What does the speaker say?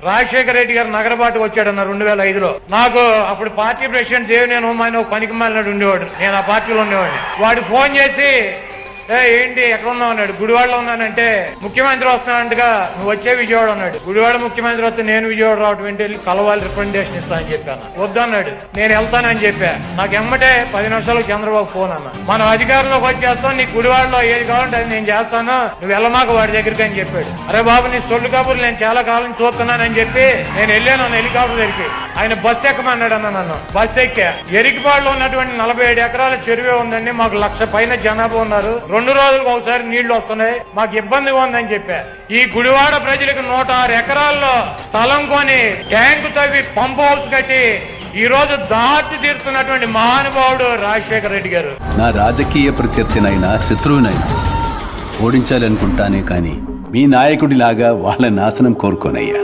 రాజశేఖర రెడ్డి గారు నగరబాటుకు వచ్చాడన్న 2005లో. నాకు అప్పుడు పార్టీ ప్రెసిడెంట్ దేవినేని ఉమాని ఒక పనికి మాలినాడు ఉండేవాడు, నేను ఆ పార్టీలో ఉండేవాడిని. వాడు ఫోన్ చేసి ఏంటి ఎక్కడ ఉన్నావు అన్నాడు. గుడివాడలో ఉన్నానంటే ముఖ్యమంత్రి వస్తున్నాడంటగా, నువ్వు వచ్చే విజయవాడ అన్నాడు. గుడివాడ ముఖ్యమంత్రి వస్తే నేను విజయవాడ రావడం ఏంటి, వెళ్ళి కలవాలి, రిప్రజెంటేషన్ ఇస్తానని చెప్పాను. వద్దన్నాడు, నేను వెళ్తానని చెప్పా. నాకు ఎమ్మటే 10 నిమిషాలు చంద్రబాబు ఫోన్ అన్న, మనం అధికారంలోకి వచ్చేస్తాం, నీ గుడివాడలో ఏది కావాలంటే అది నేను చేస్తాను, నువ్వు వెళ్ళమాక వాడి దగ్గరికి అని చెప్పాడు. అరే బాబు, నీ సొల్లు కబుర్లు నేను చాలా కాలం చూస్తున్నానని చెప్పి నేను వెళ్ళాను అన్న హెలికాప్టర్ దగ్గరికి. ఆయన బస్సు ఎక్కమన్నాడు అన్న, నన్ను బస్సు ఎక్కా. ఎరికిపాడులో ఉన్నటువంటి 47 ఎకరాల చెరువే ఉందండి, మాకు 1,00,000 పైన జనాభా ఉన్నారు, 2 రోజులకు ఒకసారి నీళ్లు వస్తున్నాయి, మాకు ఇబ్బందిగా ఉందని చెప్పా. ఈ గుడివాడ ప్రజలకు 106 ఎకరాల్లో స్థలం కొని ట్యాంకు తవ్వి పంప్ హౌస్ కట్టి ఈ రోజు దాటి తీరుతున్నటువంటి మహానుభావుడు రాజశేఖర రెడ్డి గారు. నా రాజకీయ ప్రత్యర్థినైనా శత్రువునైనా ఓడించాలనుకుంటానే కానీ మీ నాయకుడిలాగా వాళ్ళ నాశనం కోరుకోనయ్యా.